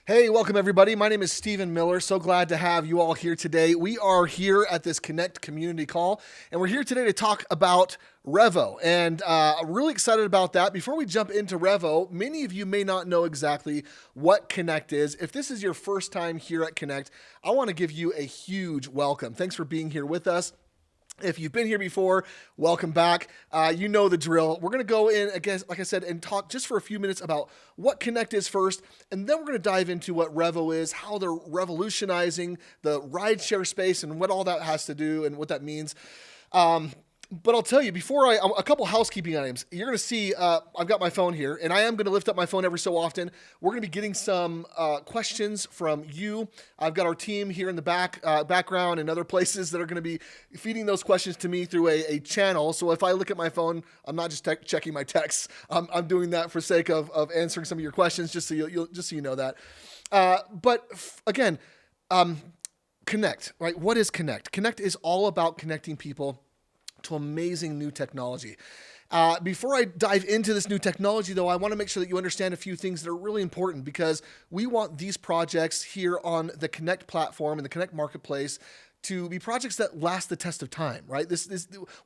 Hey, welcome everybody. My name is Stephen Miller. So glad to have you all here today. We are here at this Connect community call, and we're here today to talk about Revo. And I'm really excited about that. Before we jump into Revo, many of you may not know exactly what Connect is. If this is your first time here at Connect, I want to give you a huge welcome. Thanks for being here with us. If you've been here before, welcome back. You know the drill. We're going to go in, again, like I said, and talk just for a few minutes about what Connect is first, and then we're going to dive into what Revo is, how they're revolutionizing the rideshare space, and what all that has to do and what that means. But I'll tell you, a couple housekeeping items. You're going to see, I've got my phone here, and I am going to lift up my phone every so often. We're going to be getting some questions from you. I've got our team here in the background and other places that are going to be feeding those questions to me through a channel. So if I look at my phone, I'm not just checking my texts. I'm doing that for sake of answering some of your questions, just so you know that. Again, Connect, right? What is Connect? Connect is all about connecting people to amazing new technology. Before I dive into this new technology, though, I want to make sure that you understand a few things that are really important, because we want these projects here on the Connect platform and the Connect marketplace to be projects that last the test of time, right?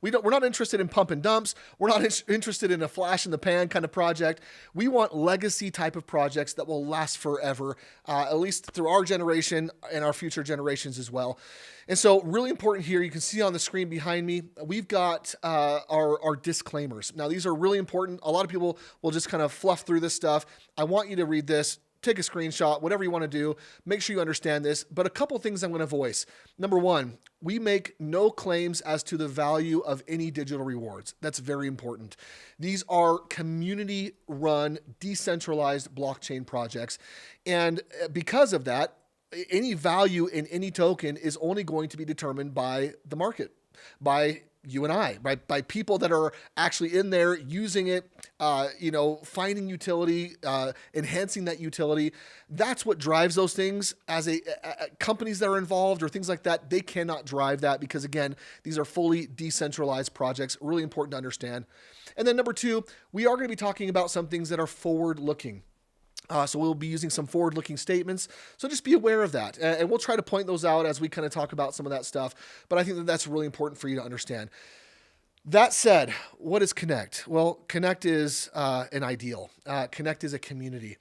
We're not interested in pump and dumps. We're not interested in a flash in the pan kind of project. We want legacy type of projects that will last forever, at least through our generation and our future generations as well. And so really important here, you can see on the screen behind me, we've got our disclaimers. Now, these are really important. A lot of people will just kind of fluff through this stuff. I want you to read this. Take a screenshot, whatever you want to do. Make sure you understand this. But a couple things I'm going to voice. Number one, we make no claims as to the value of any digital rewards. That's very important. These are community-run, decentralized blockchain projects. And because of that, any value in any token is only going to be determined by the market, by you and I, by people that are actually in there using it, finding utility, enhancing that utility. That's what drives those things. As companies that are involved or things like that, they cannot drive that, because again, these are fully decentralized projects. Really important to understand. And then number two, we are going to be talking about some things that are forward-looking. So we'll be using some forward-looking statements. So just be aware of that. And we'll try to point those out as we kind of talk about some of that stuff. But I think that that's really important for you to understand. That said, what is Connect? Well, Connect is an ideal. Connect is a community.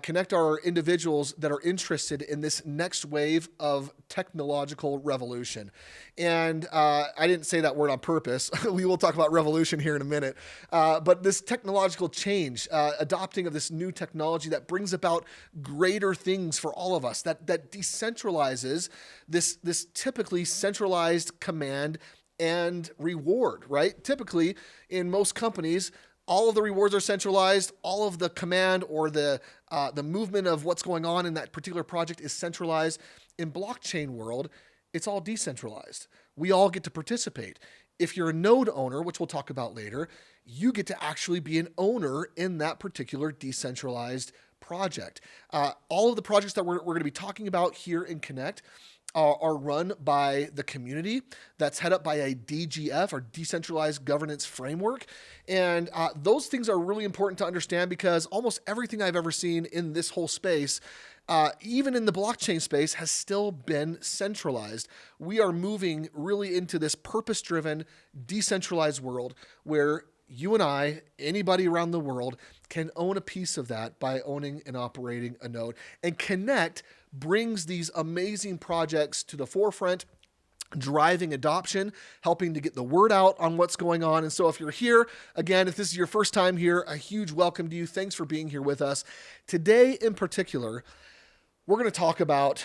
Connect are individuals that are interested in this next wave of technological revolution. And I didn't say that word on purpose. We will talk about revolution here in a minute. But this technological change, adopting of this new technology that brings about greater things for all of us, that decentralizes this typically centralized command and reward, right? Typically, in most companies, all of the rewards are centralized. All of the command or the movement of what's going on in that particular project is centralized. In blockchain world, it's all decentralized. We all get to participate. If you're a node owner, which we'll talk about later, you get to actually be an owner in that particular decentralized project. All of the projects that we're going to be talking about here in Connect are run by the community. That's head up by a DGF, or Decentralized Governance Framework. And those things are really important to understand, because almost everything I've ever seen in this whole space, even in the blockchain space, has still been centralized. We are moving really into this purpose-driven, decentralized world where you and I, anybody around the world, can own a piece of that by owning and operating a node. And Connect brings these amazing projects to the forefront, driving adoption, helping to get the word out on what's going on. And so if you're here, again, if this is your first time here, a huge welcome to you. Thanks for being here with us. Today in particular, we're going to talk about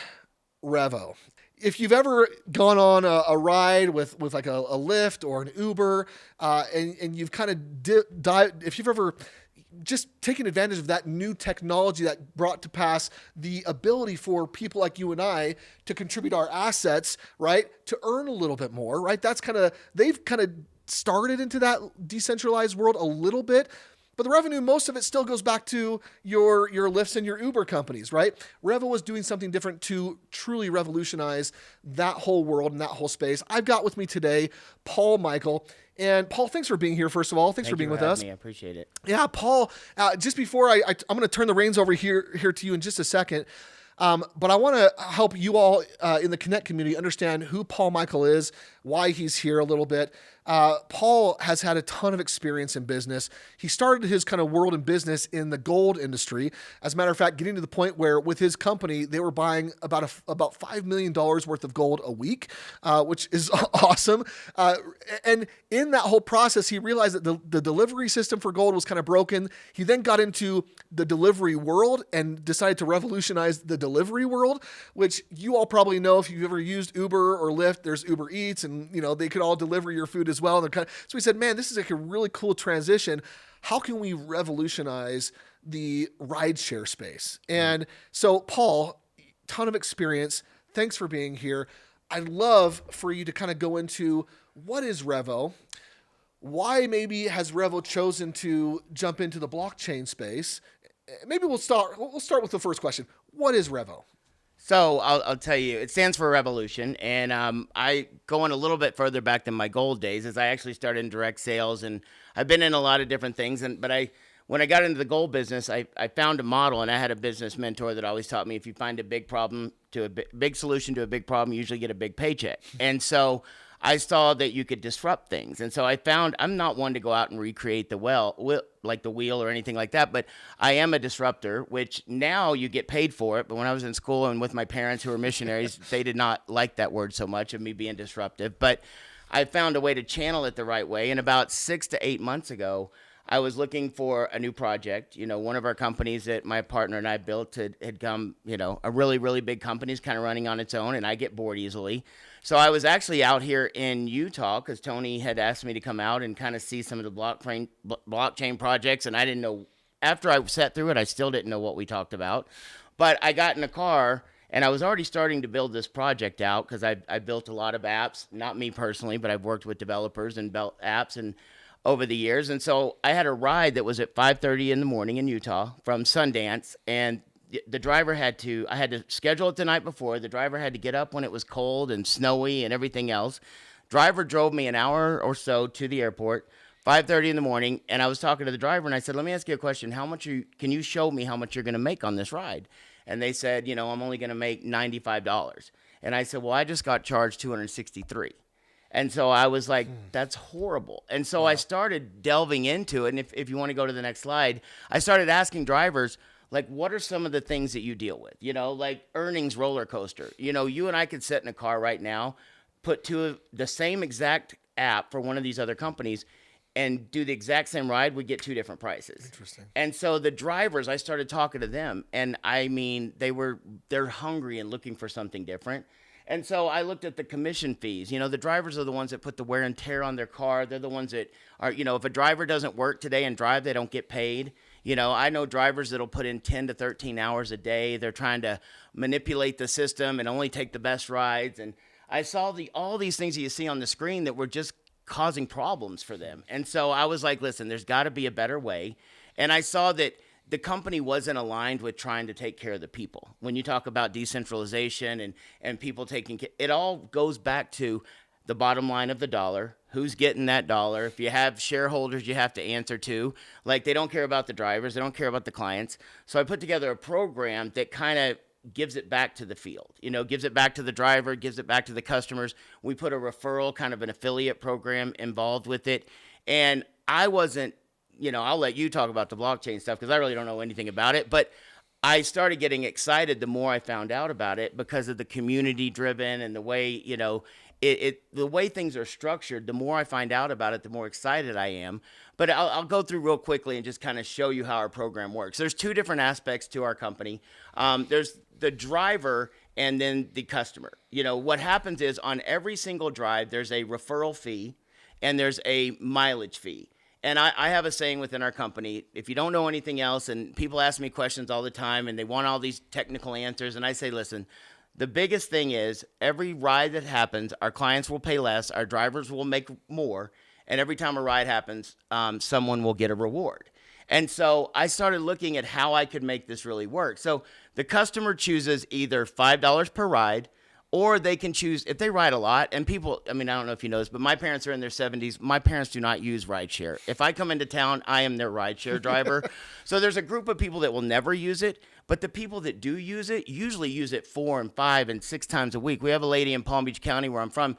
Revo. If you've ever gone on a ride with like a Lyft or an Uber, and you've kind of if you've ever just taken advantage of that new technology that brought to pass the ability for people like you and I to contribute our assets, right, to earn a little bit more, right? They've kind of started into that decentralized world a little bit. But the revenue, most of it still goes back to your Lyfts and your Uber companies, right? Revo was doing something different to truly revolutionize that whole world and that whole space. I've got with me today Paul Mikel. And Paul, thanks for being here, first of all. Thanks for being with us. Me. I appreciate it. Yeah, Paul, just before I'm going to turn the reins over here to you in just a second. But I want to help you all in the Connect community understand who Paul Mikel is, why he's here a little bit. Paul has had a ton of experience in business. He started his kind of world in business in the gold industry. As a matter of fact, getting to the point where with his company, they were buying about $5 million worth of gold a week, which is awesome. And in that whole process, he realized that the delivery system for gold was kind of broken. He then got into the delivery world and decided to revolutionize the delivery world, which you all probably know if you've ever used Uber or Lyft. There's Uber Eats, and they could all deliver your food as well. So we said, man, this is like a really cool transition. How can we revolutionize the rideshare space? And so, Paul, ton of experience. Thanks for being here. I'd love for you to kind of go into what is Revo, why maybe has Revo chosen to jump into the blockchain space. Maybe we'll start with the first question. What is Revo? So I'll tell you, it stands for revolution, and I going a little bit further back than my gold days, as I actually started in direct sales, and I've been in a lot of different things. But when I got into the gold business, I found a model, and I had a business mentor that always taught me if you find a big problem to a big solution to a big problem, you usually get a big paycheck. And so I saw that you could disrupt things. And so I found I'm not one to go out and recreate the wheel or anything like that, but I am a disruptor, which now you get paid for it. But when I was in school and with my parents who were missionaries, they did not like that word so much of me being disruptive. But I found a way to channel it the right way. And about 6 to 8 months ago, I was looking for a new project. One of our companies that my partner and I built had come, a really, really big company is kind of running on its own, and I get bored easily. So I was actually out here in Utah because Tony had asked me to come out and kind of see some of the blockchain projects, and I didn't know. After I sat through it, I still didn't know what we talked about. But I got in a car, and I was already starting to build this project out because I built a lot of apps, not me personally, but I've worked with developers and built apps and over the years. And so I had a ride that was at 5:30 in the morning in Utah from Sundance, and the driver I had to schedule it the night before. The driver had to get up when it was cold and snowy and everything else. Driver drove me an hour or so to the airport, 5:30 in the morning, and I was talking to the driver, and I said, let me ask you a question. Can you show me how much you're going to make on this ride? And they said, I'm only going to make $95. And I said, well, I just got charged $263. And so I was like, that's horrible. And so I started delving into it. And if you want to go to the next slide, I started asking drivers, like, what are some of the things that you deal with? Like earnings roller coaster. You and I could sit in a car right now, put the same exact app for one of these other companies and do the exact same ride, we'd get two different prices. Interesting. And so the drivers, I started talking to them, and I mean, they're hungry and looking for something different. And so I looked at the commission fees. The drivers are the ones that put the wear and tear on their car. They're the ones that are, if a driver doesn't work today and drive, they don't get paid. I know drivers that'll put in 10 to 13 hours a day. They're trying to manipulate the system and only take the best rides. And I saw all these things that you see on the screen that were just causing problems for them. And so I was like, listen, there's got to be a better way. And I saw that the company wasn't aligned with trying to take care of the people. When you talk about decentralization and people taking care, it all goes back to the bottom line of the dollar. Who's getting that dollar? If you have shareholders you have to answer to, like, they don't care about the drivers, they don't care about the clients. So I put together a program that kind of gives it back to the field, gives it back to the driver, gives it back to the customers. We put a referral, kind of an affiliate program involved with it. And I wasn't, I'll let you talk about the blockchain stuff because I really don't know anything about it. But I started getting excited the more I found out about it because of the community driven and the way, the way things are structured. The more I find out about it, the more excited I am. But I'll go through real quickly and just kind of show you how our program works. There's two different aspects to our company. There's the driver and then the customer. What happens is on every single drive, there's a referral fee and there's a mileage fee. And I have a saying within our company, if you don't know anything else, and people ask me questions all the time and they want all these technical answers, and I say, listen, the biggest thing is every ride that happens, our clients will pay less, our drivers will make more, and every time a ride happens, someone will get a reward. And so I started looking at how I could make this really work. So the customer chooses either $5 per ride, or they can choose, if they ride a lot, and people, I mean, I don't know if you know this, but my parents are in their 70s. My parents do not use rideshare. If I come into town, I am their rideshare driver. So there's a group of people that will never use it, but the people that do use it usually use it 4 and 5 and 6 times a week. We have a lady in Palm Beach County where I'm from.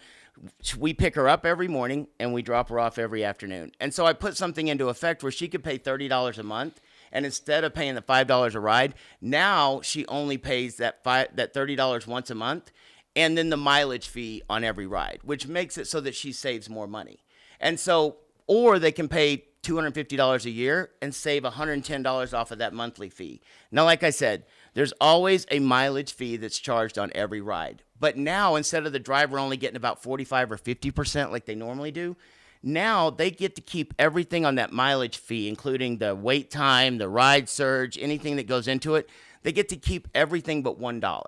We pick her up every morning and we drop her off every afternoon. And so I put something into effect where she could pay $30 a month. And instead of paying the $5 a ride, now she only pays that $30 once a month, and then the mileage fee on every ride, which makes it so that she saves more money. And so, or they can pay $250 a year and save $110 off of that monthly fee. Now, like I said, there's always a mileage fee that's charged on every ride. But now, instead of the driver only getting about 45 or 50% like they normally do, now they get to keep everything on that mileage fee, including the wait time, the ride surge, anything that goes into it. They get to keep everything but $1.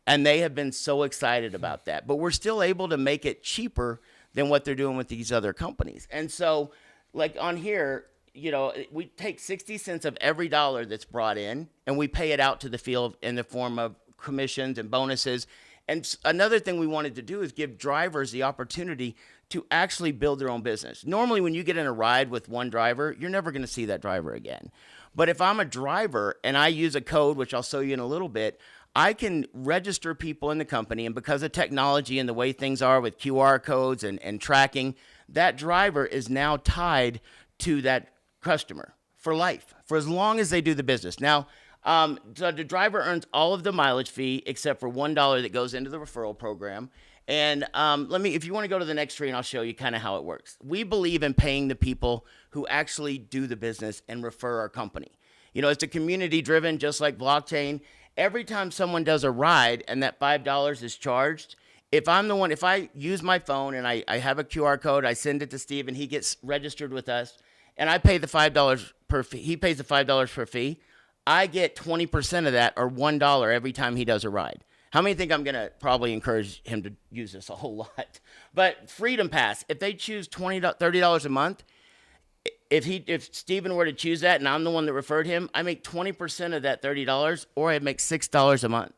And they have been so excited about that. But we're still able to make it cheaper than what they're doing with these other companies. And so, like on here, you know, we take 60 cents of every dollar that's brought in, and we pay it out to the field in the form of commissions and bonuses. And another thing we wanted to do is give drivers the opportunity to actually build their own business. Normally, when you get in a ride with one driver, you're never going to see that driver again. But if I'm a driver and I use a code, which I'll show you in a little bit, I can register people in the company, and because of technology and the way things are with QR codes and tracking, that driver is now tied to that customer for life, for as long as they do the business. Now, so the driver earns all of the mileage fee except for $1 that goes into the referral program. And if you want to go to the next screen, I'll show you kind of how it works. We believe in paying the people who actually do the business and refer our company. You know, it's a community driven, just like blockchain. Every time someone does a ride and that $5 is charged, if I use my phone and I have a QR code, I send it to Steve and he gets registered with us, and I pay the $5 per fee, he pays the $5 per fee, I get 20% of that, or $1 every time he does a ride. How many think I'm going to probably encourage him to use this a whole lot? But Freedom Pass, if they choose $30 a month, if Steven were to choose that and I'm the one that referred him, I make 20% of that $30, or I make $6 a month.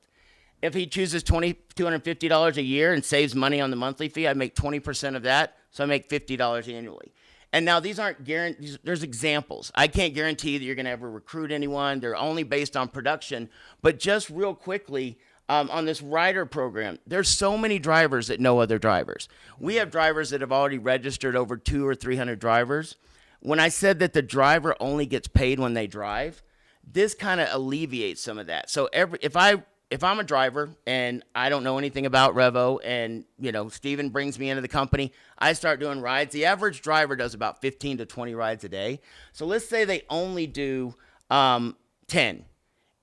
If he chooses $250 a year and saves money on the monthly fee, I make 20% of that, so I make $50 annually. And now these aren't guaranteed. There's examples. I can't guarantee that you're going to ever recruit anyone. They're only based on production. But just real quickly, on this rider program, there's so many drivers that know other drivers. We have drivers that have already registered over 200 or 300 drivers. When I said that the driver only gets paid when they drive, this kind of alleviates some of that. So if I'm a driver and I don't know anything about Revo, and Steven brings me into the company, I start doing rides. The average driver does about 15 to 20 rides a day. So let's say they only do 10.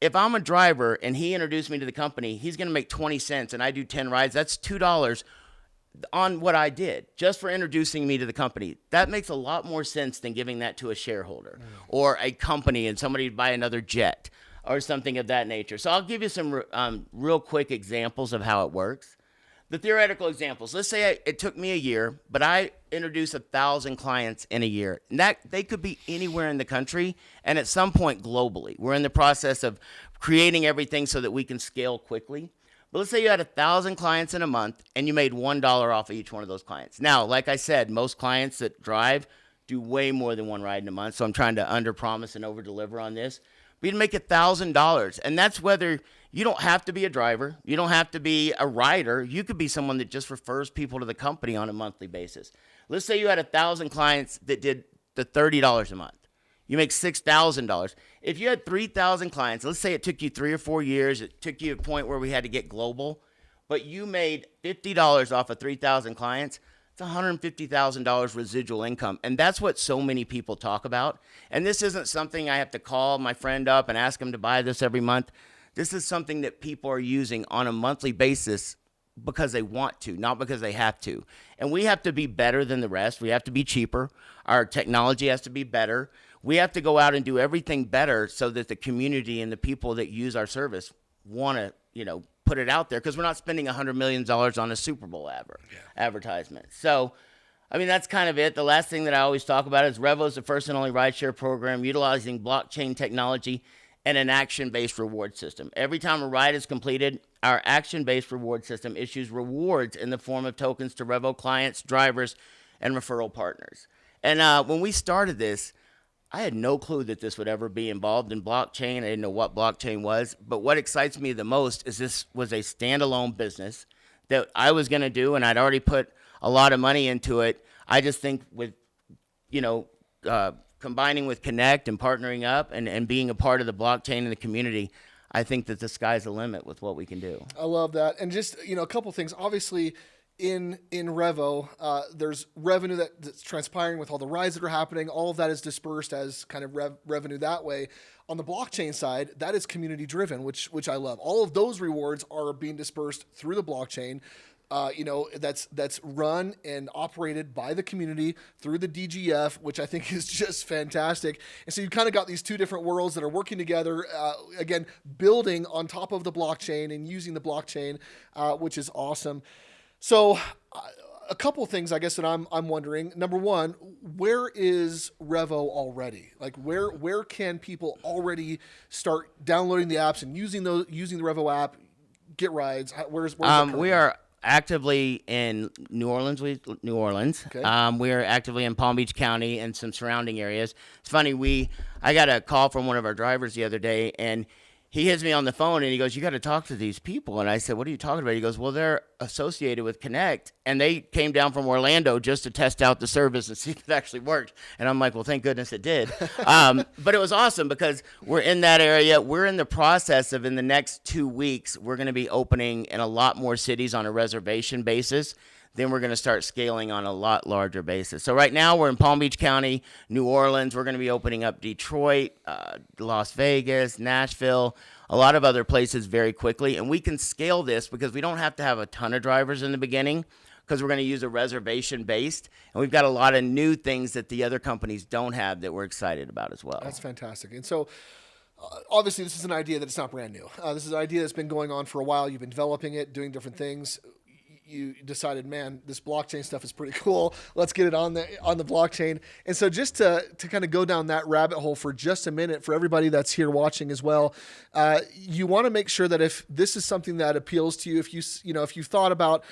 If I'm a driver and he introduced me to the company, he's going to make 20 cents and I do 10 rides. That's $2 on what I did just for introducing me to the company. That makes a lot more sense than giving that to a shareholder or a company and somebody to buy another jet or something of that nature. So I'll give you some real quick examples of how it works. The theoretical examples. Let's say it took me a year, but I introduced 1,000 clients in a year. And that they could be anywhere in the country and at some point globally. We're in the process of creating everything so that we can scale quickly. But let's say you had 1,000 clients in a month and you made $1 off of each one of those clients. Now, like I said, most clients that drive do way more than one ride in a month. So I'm trying to under-promise and over-deliver on this. But you'd make $1,000. And that's whether you don't have to be a driver. You don't have to be a rider. You could be someone that just refers people to the company on a monthly basis. Let's say you had 1,000 clients that did the $30 a month. You make $6,000. If you had 3,000 clients, let's say it took you 3 or 4 years, it took you a point where we had to get global, but you made $50 off of 3,000 clients, it's $150,000 residual income. And that's what so many people talk about. And this isn't something I have to call my friend up and ask him to buy this every month. This is something that people are using on a monthly basis because they want to, not because they have to. And we have to be better than the rest. We have to be cheaper. Our technology has to be better. We have to go out and do everything better so that the community and the people that use our service want to, put it out there, because we're not spending $100 million on a Super Bowl advertisement. So I mean, that's kind of it. The last thing that I always talk about is Revo is the first and only rideshare program utilizing blockchain technology and an action-based reward system. Every time a ride is completed, our action-based reward system issues rewards in the form of tokens to Revo clients, drivers, and referral partners. And when we started this, I had no clue that this would ever be involved in blockchain. I didn't know what blockchain was. But what excites me the most is this was a standalone business that I was going to do, and I'd already put a lot of money into it. I just think with, you know, combining with Connect and partnering up and being a part of the blockchain and the community, I think that the sky's the limit with what we can do. I love that. And just, you know, a couple things. Obviously, in Revo, there's revenue that's transpiring with all the rides that are happening. All of that is dispersed as kind of revenue that way. On the blockchain side, that is community driven, which I love. All of those rewards are being dispersed through the blockchain. You know, that's run and operated by the community through the DGF, which I think is just fantastic. And so you've kind of got these two different worlds that are working together, again, building on top of the blockchain and using the blockchain, which is awesome. So a couple of things I guess that I'm wondering. Number one, where is Revo already? Like where can people already start downloading the apps and using the Revo app, get rides? Where's we are actively in New Orleans. Okay. We are actively in Palm Beach County and some surrounding areas. It's funny, I got a call from one of our drivers the other day, and he hits me on the phone and he goes, "You got to talk to these people." And I said, "What are you talking about?" He goes, "Well, they're associated with Connect, and they came down from Orlando just to test out the service and see if it actually worked." And I'm like, "Well, thank goodness it did." But it was awesome because we're in that area. We're in the process of, in the next 2 weeks, we're going to be opening in a lot more cities on a reservation basis. Then we're going to start scaling on a lot larger basis. So right now we're in Palm Beach County, New Orleans. We're going to be opening up Detroit, Las Vegas, Nashville, a lot of other places very quickly. And we can scale this because we don't have to have a ton of drivers in the beginning because we're going to use a reservation based. And we've got a lot of new things that the other companies don't have that we're excited about as well. That's fantastic. And so obviously this is an idea that's not brand new. This is an idea that's been going on for a while. You've been developing it, doing different things. You decided, man, this blockchain stuff is pretty cool. Let's get it on the blockchain. And so just to kind of go down that rabbit hole for just a minute for everybody that's here watching as well, you want to make sure that if this is something that appeals to you, if you thought about,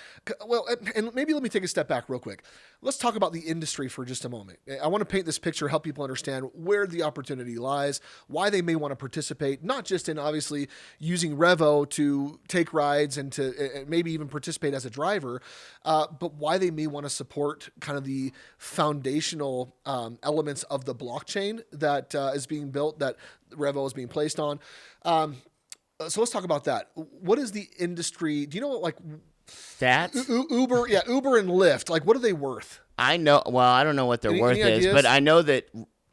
well, and maybe let me take a step back real quick. Let's talk about the industry for just a moment. I want to paint this picture, help people understand where the opportunity lies, why they may want to participate, not just in obviously using Revo to take rides and to maybe even participate as a driver, but why they may want to support kind of the foundational elements of the blockchain that is being built, that Revo is being placed on. So let's talk about that. What is the industry? Do you know what, like, stats? Uber and Lyft, like, what are they worth? I know. Well, I don't know what their worth ideas? is, but I know that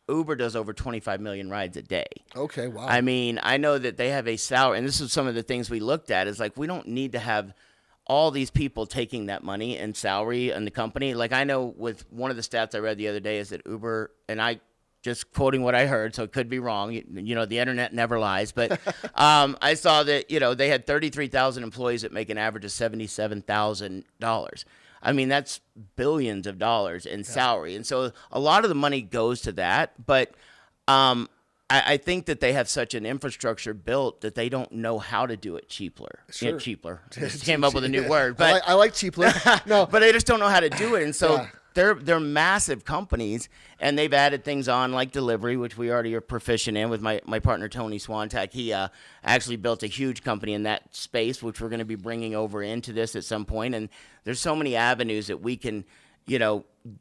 Uber does over 25 million rides a day. Okay, wow. I mean, I know that they have a salary, and this is some of the things we looked at, is like, we don't need to have all these people taking that money and salary in the company. Like, I know with one of the stats I read the other day is that Uber, and I just quoting what I heard, so it could be wrong. You know, the internet never lies. But I saw that, they had 33,000 employees that make an average of $77,000. I mean, that's billions of dollars in salary. And so a lot of the money goes to that. But I think that they have such an infrastructure built that they don't know how to do it cheaper. Sure. Yeah, cheaper. Just came up with a new word. But I like cheaper. No, but they just don't know how to do it. And so they're massive companies, and they've added things on like delivery, which we already are proficient in with my partner, Tony Swantek. He actually built a huge company in that space, which we're going to be bringing over into this at some point. And there's so many avenues that we can,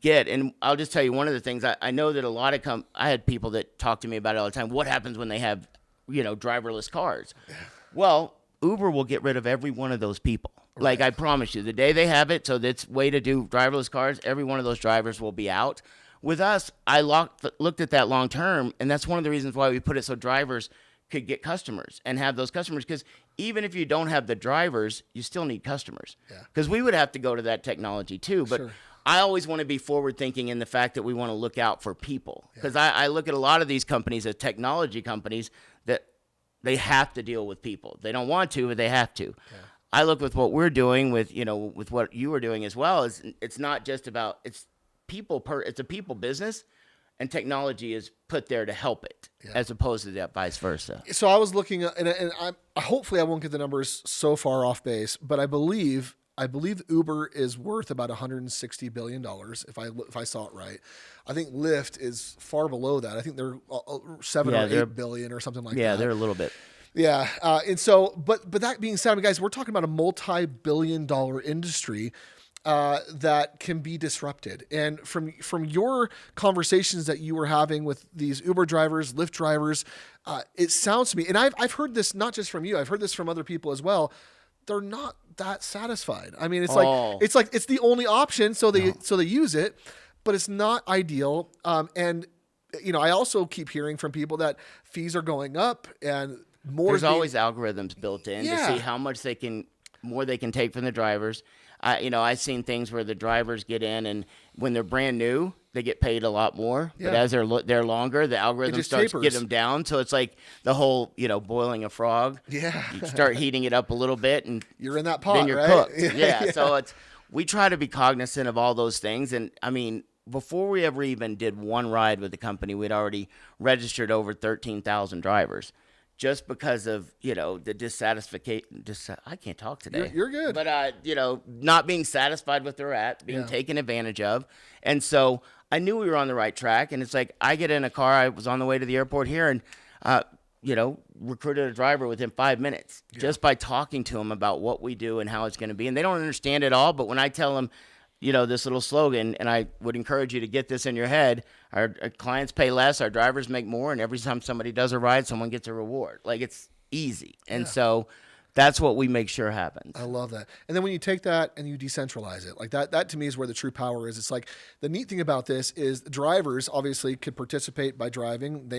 get. And I'll just tell you one of the things, I know that a lot of I had people that talk to me about it all the time. What happens when they have, driverless cars? Well, Uber will get rid of every one of those people. Right. Like, I promise you, the day they have it, so that's way to do driverless cars, every one of those drivers will be out. With us, I looked at that long term, and that's one of the reasons why we put it so drivers could get customers and have those customers, because even if you don't have the drivers, you still need customers. Because we would have to go to that technology too. But sure. I always want to be forward thinking in the fact that we want to look out for people. Because I look at a lot of these companies as technology companies that they have to deal with people. They don't want to, but they have to. Yeah. I look with what we're doing with what you were doing as well. Is it's not just about it's a people business, and technology is put there to help it, as opposed to that vice versa. So I was looking at, and hopefully I won't get the numbers so far off base, but I believe Uber is worth about $160 billion if I saw it right. I think Lyft is far below that. I think they're 7 or 8 billion or something like that. Yeah, they're a little bit. Yeah, and so, but that being said, guys, we're talking about a multi-billion-dollar industry that can be disrupted. And from your conversations that you were having with these Uber drivers, Lyft drivers, it sounds to me, and I've heard this not just from you, I've heard this from other people as well. They're not that satisfied. I mean, it's like it's the only option, so they use it, but it's not ideal. And I also keep hearing from people that fees are going up and more. There's always algorithms built in to see how much more they can take from the drivers. I've seen things where the drivers get in, and when they're brand new, they get paid a lot more. Yeah. But as they're longer, the algorithm starts to get them down. So it's like the whole, boiling a frog. Yeah. You start heating it up a little bit, and you're in that pot, then you're right? cooked. Yeah. So we try to be cognizant of all those things. And I mean, before we ever even did one ride with the company, we'd already registered over 13,000 drivers. Just because of, the dissatisfaction, I can't talk today. You're good. But, not being satisfied with where they're at, being taken advantage of. And so I knew we were on the right track. And it's like, I get in a car, I was on the way to the airport here, and, recruited a driver within 5 minutes just by talking to them about what we do and how it's going to be. And they don't understand it all. But when I tell them, this little slogan, and I would encourage you to get this in your head, our clients pay less, our drivers make more, and every time somebody does a ride, someone gets a reward. Like, it's easy. And so that's what we make sure happens. I love that. And then when you take that and you decentralize it, like that to me is where the true power is. It's like the neat thing about this is the drivers obviously could participate by driving.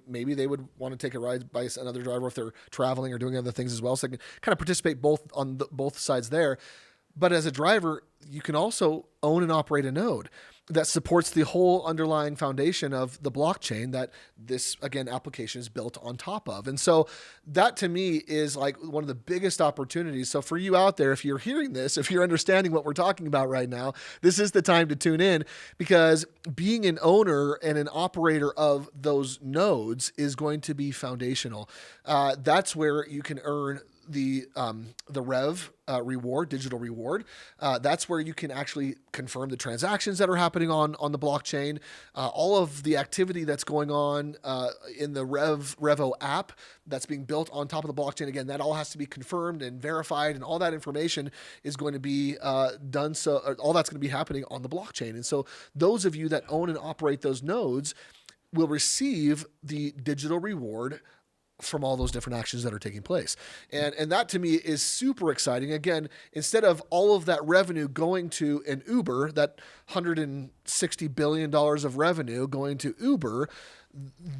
Maybe they would want to take a ride by another driver if they're traveling or doing other things as well. So they can kind of participate both sides there. But as a driver, you can also own and operate a node that supports the whole underlying foundation of the blockchain that this, again, application is built on top of. And so that to me is like one of the biggest opportunities. So for you out there, if you're hearing this, if you're understanding what we're talking about right now, this is the time to tune in, because being an owner and an operator of those nodes is going to be foundational. That's where you can earn the Rev reward, digital reward. That's where you can actually confirm the transactions that are happening on the blockchain. All of the activity that's going on in the Revo app that's being built on top of the blockchain. Again, that all has to be confirmed and verified, and all that information is going to be done. So all that's going to be happening on the blockchain. And so those of you that own and operate those nodes will receive the digital reward from all those different actions that are taking place. And that to me is super exciting. Again, instead of all of that revenue going to an Uber, that $160 billion of revenue going to Uber,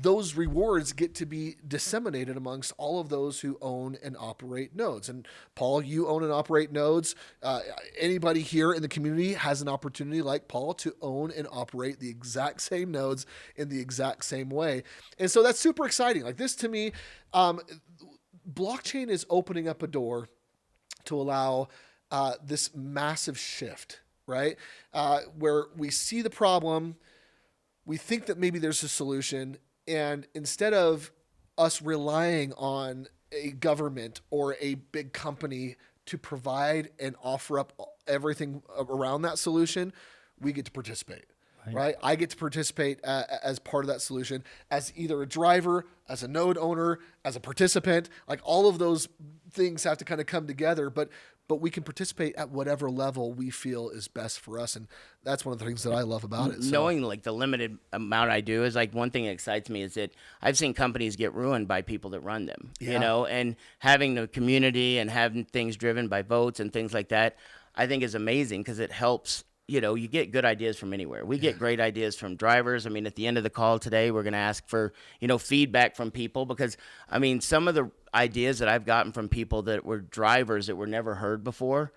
those rewards get to be disseminated amongst all of those who own and operate nodes. And Paul, you own and operate nodes. Anybody here in the community has an opportunity like Paul to own and operate the exact same nodes in the exact same way. And so that's super exciting. Like this to me, blockchain is opening up a door to allow this massive shift, right? Where we see the problem, we think that maybe there's a solution, and instead of us relying on a government or a big company to provide and offer up everything around that solution, we get to participate, right? I get to participate as part of that solution, as either a driver, as a node owner, as a participant. Like all of those things have to kind of come together, but we can participate at whatever level we feel is best for us. And that's one of the things that I love about it. So. Knowing like the limited amount I do is like one thing that excites me is that I've seen companies get ruined by people that run them, and having the community and having things driven by votes and things like that, I think is amazing because it helps. You get good ideas from anywhere. We get great ideas from drivers. I mean, at the end of the call today, we're going to ask for, feedback from people because, I mean, some of the ideas that I've gotten from people that were drivers that were never heard before,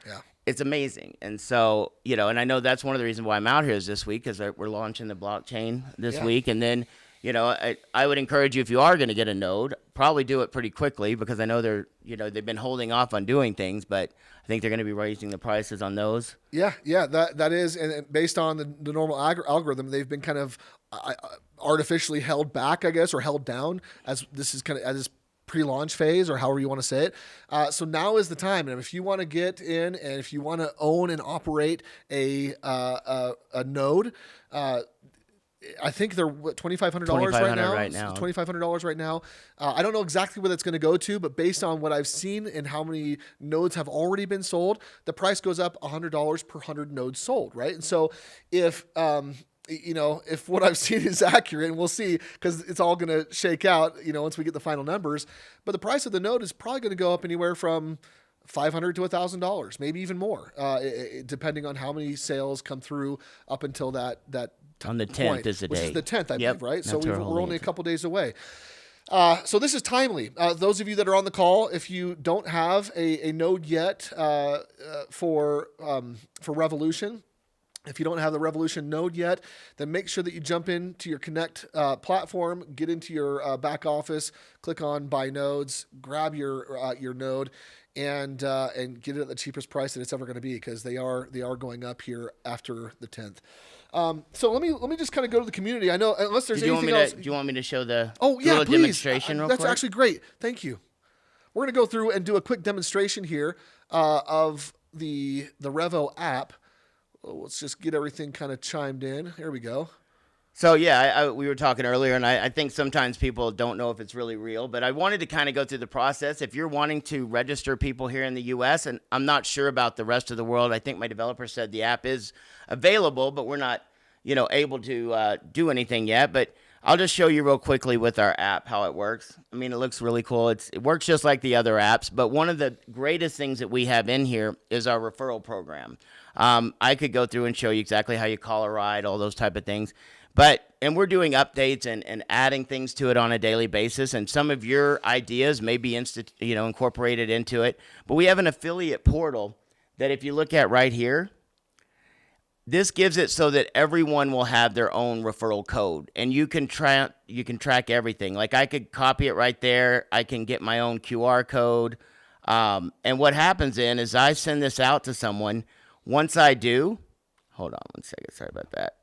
it's amazing. And so, and I know that's one of the reasons why I'm out here is this week because we're launching the blockchain this week. And then, I would encourage you, if you are going to get a node, probably do it pretty quickly, because I know they've been holding off on doing things, but I think they're going to be raising the prices on those. Yeah, that is, and based on the normal algorithm, they've been kind of artificially held back, I guess, or held down as this is kind of as this pre-launch phase, or however you want to say it. So now is the time, and if you want to get in, and if you want to own and operate a node. I think they're $2,500 right now. $2,500 right now. I don't know exactly where that's going to go to, but based on what I've seen and how many nodes have already been sold, the price goes up $100 per 100 nodes sold, right? And so if if what I've seen is accurate, and we'll see, because it's all going to shake out, once we get the final numbers. But the price of the node is probably going to go up anywhere from $500 to $1,000, maybe even more, depending on how many sales come through up until that on the 10th is the which day. is the 10th, I believe, right? So we're only a couple days away. So this is timely. Those of you that are on the call, if you don't have a node yet for Revolution, if you don't have the Revolution node yet, then make sure that you jump into your Connect platform, get into your back office, click on Buy Nodes, grab your node, and get it at the cheapest price that it's ever going to be, because they are going up here after the 10th. So let me just kind of go to the community. I know, unless there's anything else. Do you want me to show the please. demonstration real quick? That's actually great. Thank you. We're going to go through and do a quick demonstration here of the Revo app. Let's just get everything kind of chimed in. Here we go. So we were talking earlier, and I think sometimes people don't know if it's really real, but I wanted to kind of go through the process. If you're wanting to register people here in the U.S., and I'm not sure about the rest of the world, I think my developer said the app is available, but we're not, able to do anything yet. But I'll just show you real quickly with our app how it works. I mean, it looks really cool. It works just like the other apps, but one of the greatest things that we have in here is our referral program. I could go through and show you exactly how you call a ride, all those type of things. And we're doing updates and adding things to it on a daily basis. And some of your ideas may be incorporated into it. But we have an affiliate portal that, if you look at right here, this gives it so that everyone will have their own referral code, and you can track everything. Like, I could copy it right there. I can get my own QR code. And what happens is I send this out to someone. Once I do, hold on one second. Sorry about that.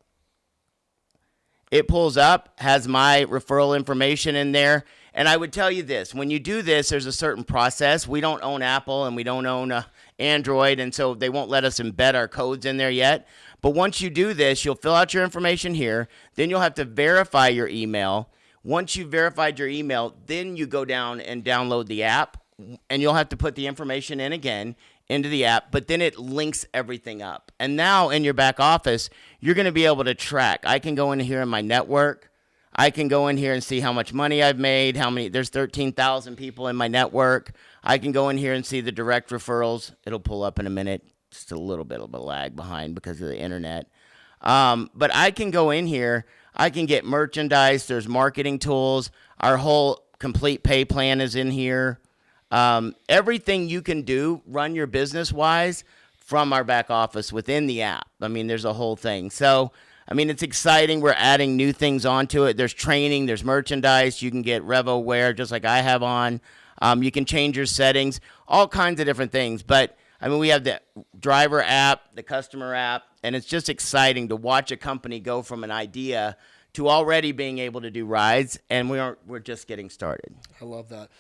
It pulls up, has my referral information in there. And I would tell you this, when you do this, there's a certain process. We don't own Apple, and we don't own Android, and so they won't let us embed our codes in there yet. But once you do this, you'll fill out your information here. Then you'll have to verify your email. Once you've verified your email, then you go down and download the app, and you'll have to put the information in again into the app, but then it links everything up. And now in your back office, you're going to be able to track. I can go in here in my network. I can go in here and see how much money I've made, there's 13,000 people in my network. I can go in here and see the direct referrals. It'll pull up in a minute. Just a little bit of a lag behind because of the internet. But I can go in here. I can get merchandise. There's marketing tools. Our whole complete pay plan is in here. Everything you can do, run your business wise, from our back office within the app. I mean, there's a whole thing. So, I mean, it's exciting. We're adding new things onto it. There's training, there's merchandise. You can get Revo wear just like I have on. You can change your settings, all kinds of different things. But I mean, we have the driver app, the customer app, and it's just exciting to watch a company go from an idea to already being able to do rides, and we're just getting started. I love that.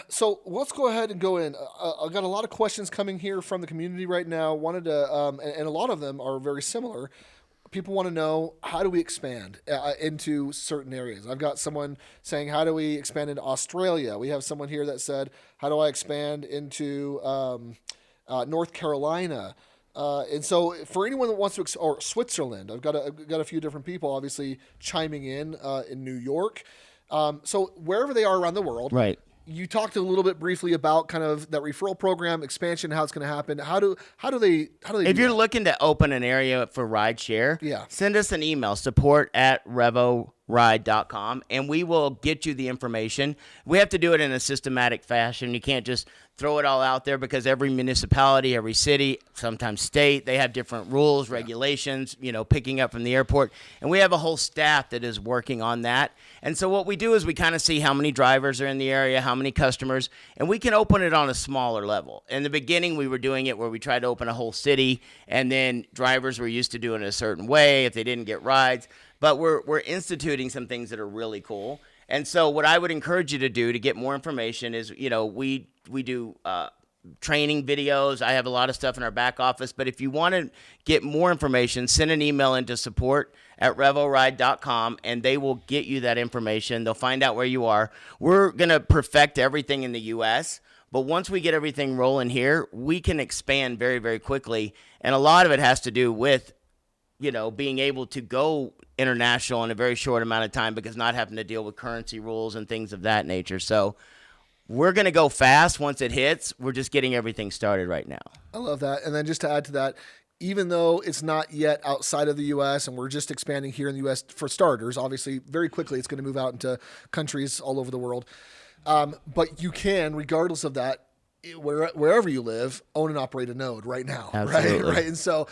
So let's go ahead and go in. I've got a lot of questions coming here from the community right now. Wanted to, and a lot of them are very similar. People want to know, how do we expand into certain areas? I've got someone saying, how do we expand into Australia? We have someone here that said, how do I expand into North Carolina? And so for anyone that wants to, or Switzerland, I've got a few different people obviously chiming in New York. So wherever they are around the world, right. You talked a little bit briefly about kind of that referral program expansion, how it's going to happen. How do they? If you're looking to open an area for Rideshare, yeah, send us an email, support@revo.com. revo.ride.com, and we will get you the information. We have to do it in a systematic fashion. You can't just throw it all out there because every municipality, every city, sometimes state, they have different rules, regulations, picking up from the airport. And we have a whole staff that is working on that. And so what we do is we kind of see how many drivers are in the area, how many customers, and we can open it on a smaller level. In the beginning, we were doing it where we tried to open a whole city, and then drivers were used to doing it a certain way if they didn't get rides. But we're instituting some things that are really cool. And so what I would encourage you to do to get more information is, we do training videos. I have a lot of stuff in our back office. But if you want to get more information, send an email into support@revoride.com, and they will get you that information. They'll find out where you are. We're going to perfect everything in the U.S., but once we get everything rolling here, we can expand very, very quickly. And a lot of it has to do with being able to go international in a very short amount of time because not having to deal with currency rules and things of that nature. So we're going to go fast once it hits. We're just getting everything started right now. I love that. And then just to add to that, even though it's not yet outside of the U.S. and we're just expanding here in the U.S. for starters, obviously very quickly it's going to move out into countries all over the world. But you can, regardless of that, wherever you live, own and operate a node right now. Absolutely. Right. And so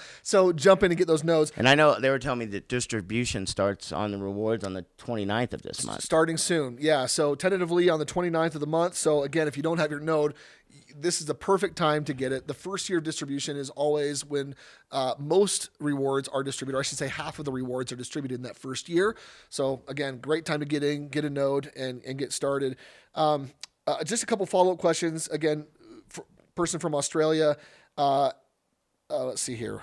jump in and get those nodes. And I know they were telling me that distribution starts on the rewards on the 29th of this month. Starting soon. Yeah. So tentatively on the 29th of the month. So again, if you don't have your node, this is the perfect time to get it. The first year of distribution is always when most rewards are distributed. Or I should say half of the rewards are distributed in that first year. So again, great time to get in, get a node and get started. Just a couple follow-up questions. Again, person from Australia. Let's see here.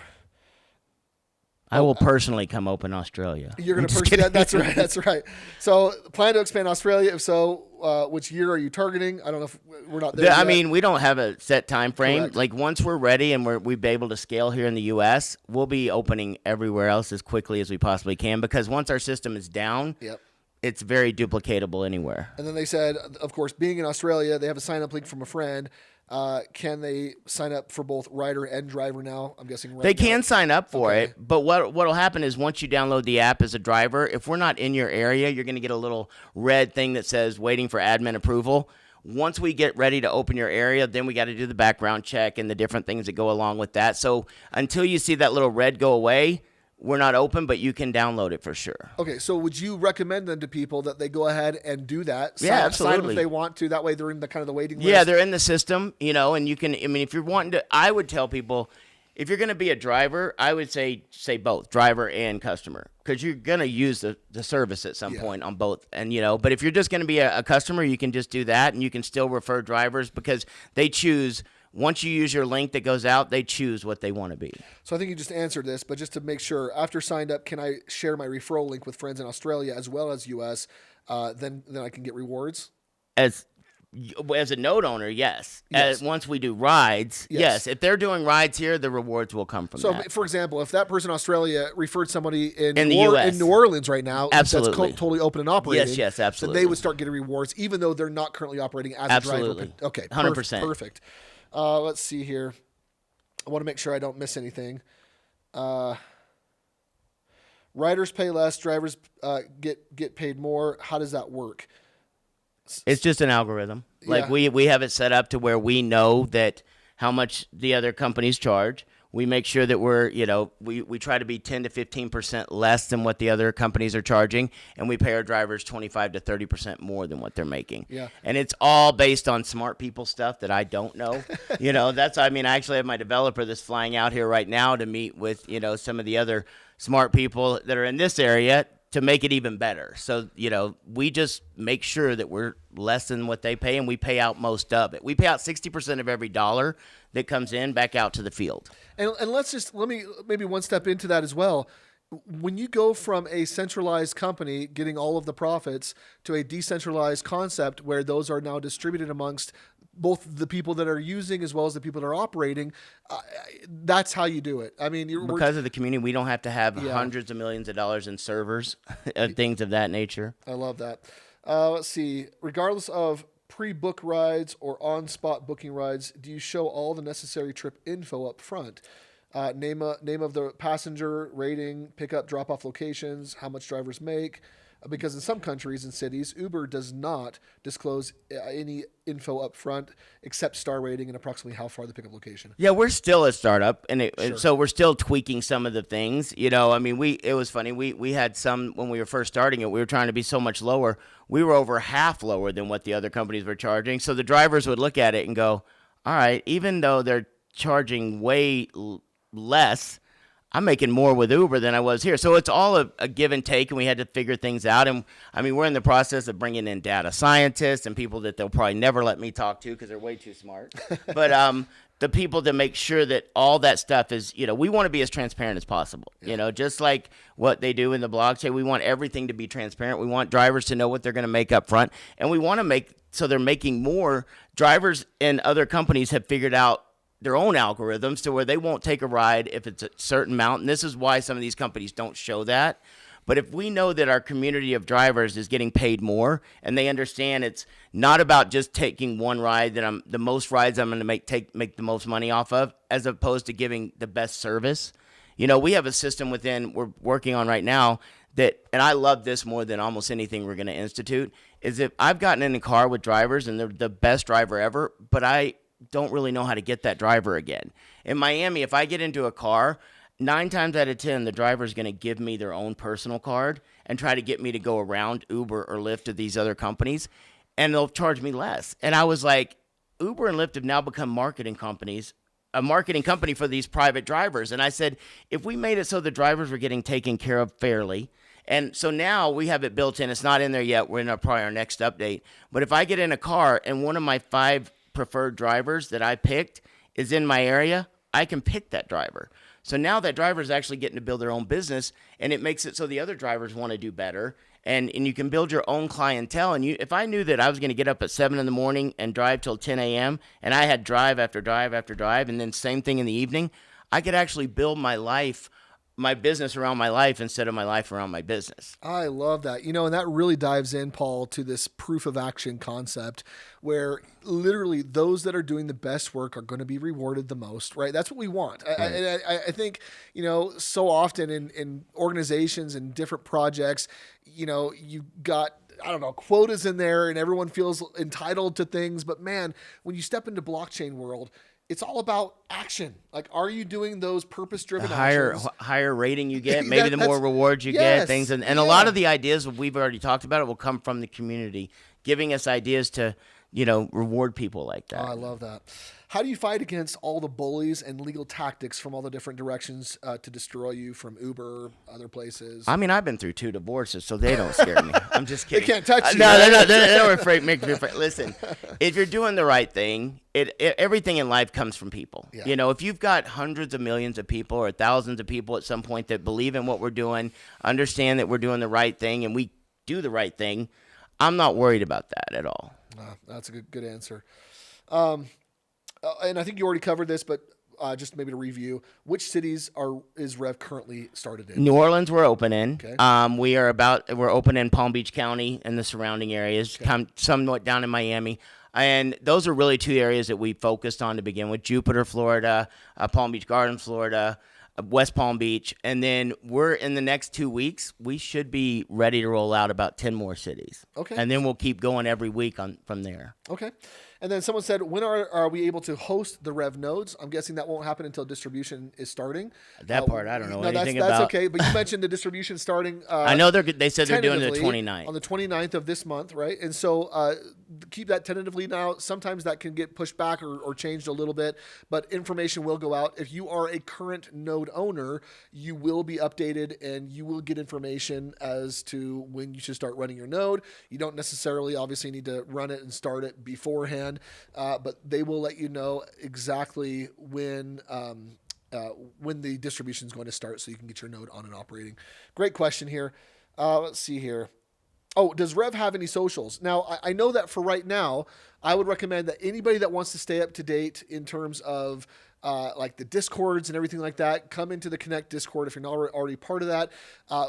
I will personally come open Australia. You're going to personally. That's right. That's right. So plan to expand Australia. If so, which year are you targeting? I don't know if we're not there yet. I mean, we don't have a set time frame. Correct. Like once we're ready and we've been able to scale here in the U.S., we'll be opening everywhere else as quickly as we possibly can because once our system is down, Yep. it's very duplicatable anywhere. And then they said, of course, being in Australia, they have a sign-up link from a friend. Can they sign up for both rider and driver now? I'm guessing right They now. can sign up for Okay. it, but what'll happen is once you download the app as a driver, if we're not in your area, you're going to get a little red thing that says waiting for admin approval. Once we get ready to open your area, then we got to do the background check and the different things that go along with that. So until you see that little red go away, we're not open, but you can download it for sure. Okay, so would you recommend then to people that they go ahead and do that? Yeah, Sign up absolutely. if they want to. That way they're in the kind of the waiting list. Yeah, they're in the system, and you can, if you're wanting to, I would tell people, if you're going to be a driver, I would say both, driver and customer, because you're going to use the service at some point on both. And, but if you're just going to be a customer, you can just do that, and you can still refer drivers because they choose. Once you use your link that goes out, they choose what they want to be. So I think you just answered this, but just to make sure, after signed up, can I share my referral link with friends in Australia as well as US? Then I can get rewards? As a node owner, yes. Yes. Once we do rides, Yes. yes. If they're doing rides here, the rewards will come from So, that. for example, if that person in Australia referred somebody in the US. in New Orleans right now, Absolutely. that's totally open and operating, Yes, absolutely. then they would start getting rewards, even though they're not currently operating as Absolutely. a driver. Okay, 100%. Perfect. Let's see here. I want to make sure I don't miss anything. Riders pay less, drivers get paid more. How does that work? It's just an algorithm. Like Yeah. we have it set up to where we know that how much the other companies charge. We make sure that we try to be 10 to 15% less than what the other companies are charging, and we pay our drivers 25 to 30% more than what they're making. Yeah. And it's all based on smart people stuff that I don't know. I actually have my developer that's flying out here right now to meet with, some of the other smart people that are in this area to make it even better. So, we just make sure that we're less than what they pay, and we pay out most of it. We pay out 60% of every dollar that comes in back out to the field. And let me maybe one step into that as well. When you go from a centralized company getting all of the profits to a decentralized concept where those are now distributed amongst both the people that are using as well as the people that are operating, that's how you do it. I mean, Because of the community, we don't have to have Yeah. hundreds of millions of dollars in servers and things of that nature. I love that. Let's see. Regardless of pre-book rides or on-spot booking rides, do you show all the necessary trip info up front? Name of the passenger, rating, pickup, drop-off locations, how much drivers make, because in some countries and cities, Uber does not disclose any info up front except star rating and approximately how far the pickup location. Yeah, we're still a startup, and Sure. so we're still tweaking some of the things. I mean, it was funny. We had some when we were first starting it. We were trying to be so much lower. We were over half lower than what the other companies were charging. So the drivers would look at it and go, "All right, even though they're charging way less, I'm making more with Uber than I was here." So it's all a give and take, and we had to figure things out. And I mean, we're in the process of bringing in data scientists and people that they'll probably never let me talk to because they're way too smart. But the people to make sure that all that stuff is, we want to be as transparent as possible. Just like what they do in the blockchain, we want everything to be transparent. We want drivers to know what they're going to make up front, and we want to make so they're making more. Drivers and other companies have figured out their own algorithms to where they won't take a ride if it's a certain amount. And this is why some of these companies don't show that. But if we know that our community of drivers is getting paid more and they understand it's not about just taking one ride that the most rides I'm going to make the most money off of, as opposed to giving the best service. We have a system we're working on right now that, and I love this more than almost anything we're going to institute, is if I've gotten in a car with drivers and they're the best driver ever, but I don't really know how to get that driver again. In Miami, if I get into a car, 9 times out of 10, the driver is going to give me their own personal card and try to get me to go around Uber or Lyft or these other companies, and they'll charge me less. And I was like, Uber and Lyft have now become marketing companies, a marketing company for these private drivers. And I said, if we made it so the drivers were getting taken care of fairly, and so now we have it built in. It's not in there yet. We're in probably our next update. But if I get in a car and one of my 5 preferred drivers that I picked is in my area, I can pick that driver. So now that driver is actually getting to build their own business, and it makes it so the other drivers want to do better. And you can build your own clientele. And if I knew that I was going to get up at 7 in the morning and drive till 10 a.m., and I had drive after drive after drive, and then same thing in the evening, I could actually build my business around my life instead of my life around my business. I love that. And that really dives in, Paul, to this proof of action concept where literally those that are doing the best work are going to be rewarded the most, right? That's what we want. Right. I think, so often in organizations and different projects, you got, I don't know, quotas in there and everyone feels entitled to things. But man, when you step into blockchain world, it's all about action. Like, are you doing those purpose-driven actions? Higher rating you get, maybe the more rewards you get, things. And a lot of the ideas we've already talked about it will come from the community, giving us ideas to, reward people like that. Oh, I love that. How do you fight against all the bullies and legal tactics from all the different directions to destroy you from Uber, other places? I mean, I've been through 2 divorces, so they don't scare me. I'm just kidding. They can't touch you. No, they're not afraid. Make me afraid. Listen, if you're doing the right thing, everything in life comes from people. Yeah. If you've got hundreds of millions of people or thousands of people at some point that believe in what we're doing, understand that we're doing the right thing, and we do the right thing, I'm not worried about that at all. That's a good answer. And I think you already covered this, but just maybe to review, which cities is Rev currently started in? New Orleans, we're open in. Okay. We're open in Palm Beach County and the surrounding areas, somewhat down in Miami. And those are really 2 areas that we focused on to begin with: Jupiter, Florida, Palm Beach Gardens, Florida, West Palm Beach. And then we're in the next 2 weeks, we should be ready to roll out about 10 more cities. Okay. And then we'll keep going every week from there. Okay. And then someone said, when are we able to host the Rev nodes? I'm guessing that won't happen until distribution is starting. That part, I don't know anything about. That's okay, but you mentioned the distribution starting. I know they said they're doing it the 29th. On the 29th of this month, right? And so keep that tentatively now. Sometimes that can get pushed back or changed a little bit, but information will go out. If you are a current node owner, you will be updated and you will get information as to when you should start running your node. You don't necessarily obviously need to run it and start it beforehand. But they will let you know exactly when the distribution is going to start so you can get your node on and operating. Great question here. Let's see here. Oh, does Rev have any socials? Now, I know that for right now, I would recommend that anybody that wants to stay up to date in terms of like the Discords and everything like that, come into the Connect Discord if you're not already part of that.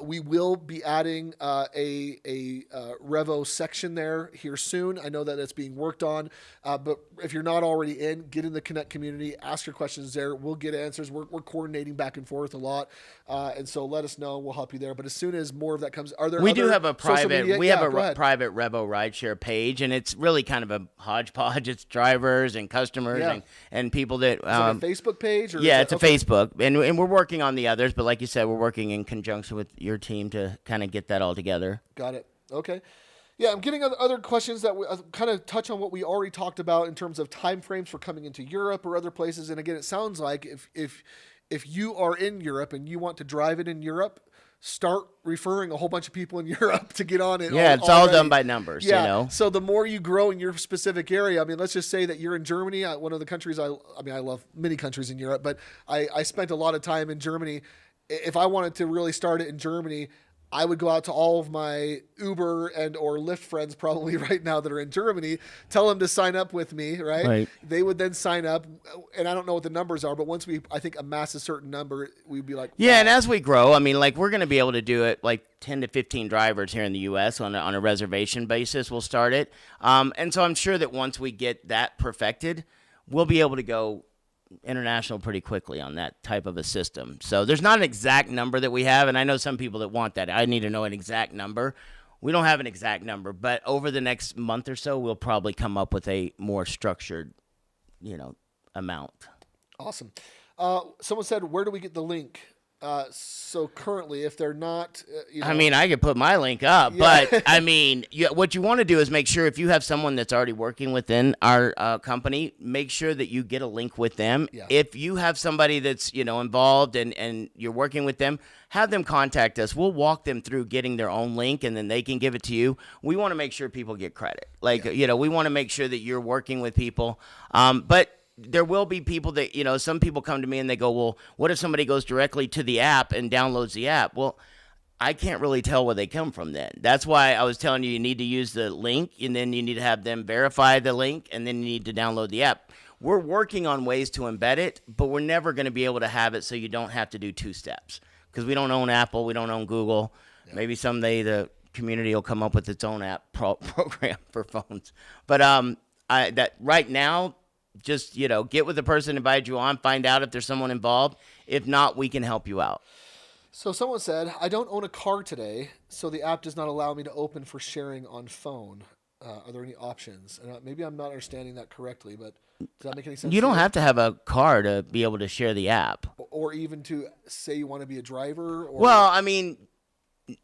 We will be adding a Revo section there here soon. I know that it's being worked on, but if you're not already in, get in the Connect community, ask your questions there. We'll get answers. We're coordinating back and forth a lot, and so let us know. We'll help you there. But as soon as more of that comes, are there? We do have a private. We have a private Revo Rideshare page, and it's really kind of a hodgepodge. It's drivers and customers and people that. Is it a Facebook page? Or yeah, it's a Facebook, and we're working on the others. But like you said, we're working in conjunction with your team to kind of get that all together. Got it. Okay. Yeah, I'm getting other questions that kind of touch on what we already talked about in terms of timeframes for coming into Europe or other places. And again, it sounds like if you are in Europe and you want to drive it in Europe, start referring a whole bunch of people in Europe to get on it. Yeah, it's all done by numbers, yeah. You know. So the more you grow in your specific area, I mean, let's just say that you're in Germany, one of the countries I love many countries in Europe, but I spent a lot of time in Germany. If I wanted to really start it in Germany, I would go out to all of my Uber and or Lyft friends probably right now that are in Germany, tell them to sign up with me, right? They would then sign up, and I don't know what the numbers are, but once we, I think, amass a certain number, we'd be like, wow. Yeah, and as we grow, I mean, like we're going to be able to do it like 10 to 15 drivers here in the U.S. on a reservation basis. We'll start it. And so I'm sure that once we get that perfected, we'll be able to go international pretty quickly on that type of a system. So there's not an exact number that we have, and I know some people that want that. I need to know an exact number. We don't have an exact number, but over the next month or so, we'll probably come up with a more structured, amount. Awesome. Someone said, where do we get the link? So currently, if they're not, I mean, I could put my link up, but I mean, what you want to do is make sure if you have someone that's already working within our company, make sure that you get a link with them. Yeah. If you have somebody that's, involved and you're working with them, have them contact us. We'll walk them through getting their own link and then they can give it to you. We want to make sure people get credit. We want to make sure that you're working with people. But there will be people that, some people come to me and they go, well, what if somebody goes directly to the app and downloads the app? Well, I can't really tell where they come from then. That's why I was telling you need to use the link, and then you need to have them verify the link, and then you need to download the app. We're working on ways to embed it, but we're never going to be able to have it so you don't have to do two steps, because we don't own Apple, we don't own Google. Yeah. Maybe someday the community will come up with its own app program for phones. But that right now, just, get with the person who invited you on, find out if there's someone involved. If not, we can help you out. So someone said, I don't own a car today, so the app does not allow me to open for sharing on phone. Are there any options? And maybe I'm not understanding that correctly, but does that make any sense? You don't have to have a car to be able to share the app. Or even to say you want to be a driver? Or... Well, I mean...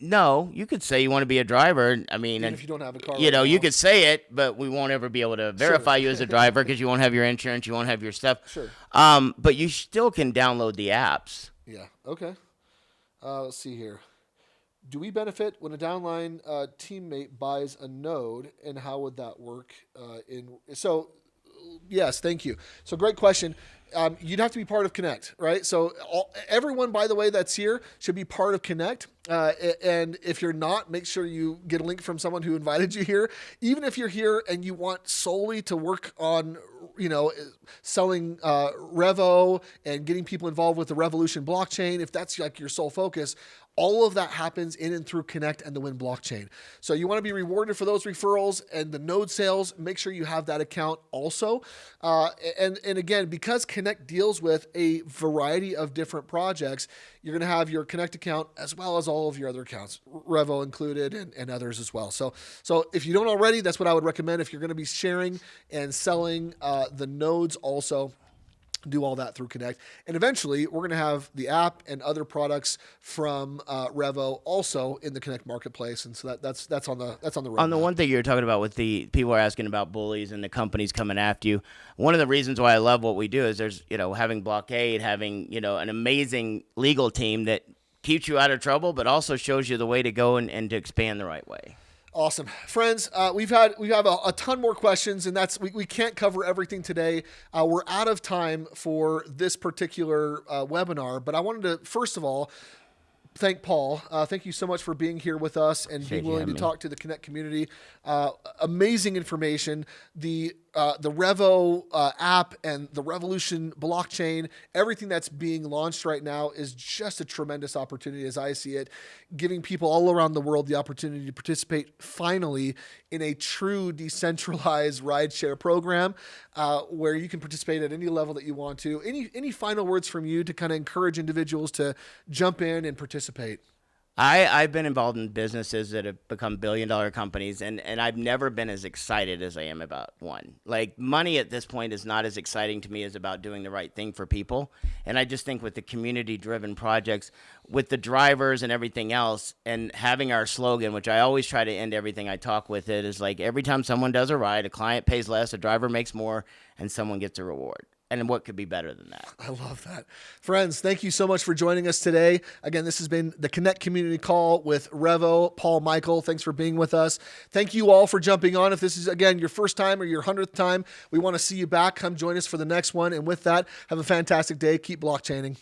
No, you could say you want to be a driver. I mean, even if you don't have a car, you could say it, but we won't ever be able to verify you as a driver because you won't have your insurance, you won't have your stuff. Sure. But you still can download the apps. Yeah. Okay. Let's see here. Do we benefit when a downline teammate buys a node, and how would that work? So, yes, thank you. So, great question. You'd have to be part of Connect, right? So everyone, by the way, that's here should be part of Connect. And if you're not, make sure you get a link from someone who invited you here. Even if you're here and you want solely to work on, selling Revo and getting people involved with the Revolution blockchain, if that's like your sole focus, all of that happens in and through Connect and the Win blockchain. So you want to be rewarded for those referrals and the node sales. Make sure you have that account also. And again, because Connect deals with a variety of different projects, you're going to have your Connect account as well as all of your other accounts, Revo included and others as well. So if you don't already, that's what I would recommend. If you're going to be sharing and selling the nodes also, do all that through Connect. And eventually we're going to have the app and other products from Revo also in the Connect marketplace. And so that's on the roadmap. On the one thing you're talking about with the people are asking about bullies and the companies coming after you. One of the reasons why I love what we do is there's, having Blockade, having, an amazing legal team that keeps you out of trouble, but also shows you the way to go and to expand the right way. Awesome. Friends, we have a ton more questions, and we can't cover everything today. We're out of time for this particular webinar, but I wanted to, first of all, thank Paul. Thank you so much for being here with us and being willing to talk to the Connect community. Amazing information. The the Revo app and the Revolution blockchain, everything that's being launched right now is just a tremendous opportunity as I see it, giving people all around the world the opportunity to participate finally in a true decentralized rideshare program where you can participate at any level that you want to. Any final words from you to kind of encourage individuals to jump in and participate? I've been involved in businesses that have become billion-dollar companies, and I've never been as excited as I am about one. Like, money at this point is not as exciting to me as about doing the right thing for people. And I just think with the community-driven projects, with the drivers and everything else, and having our slogan, which I always try to end everything I talk with it, is like every time someone does a ride, a client pays less, a driver makes more, and someone gets a reward. And what could be better than that? I love that. Friends, thank you so much for joining us today. Again, this has been the Connect Community Call with Revo, Paul, Mikel. Thanks for being with us. Thank you all for jumping on. If this is, again, your first time or your 100th time, we want to see you back. Come join us for the next one. And with that, have a fantastic day. Keep blockchaining.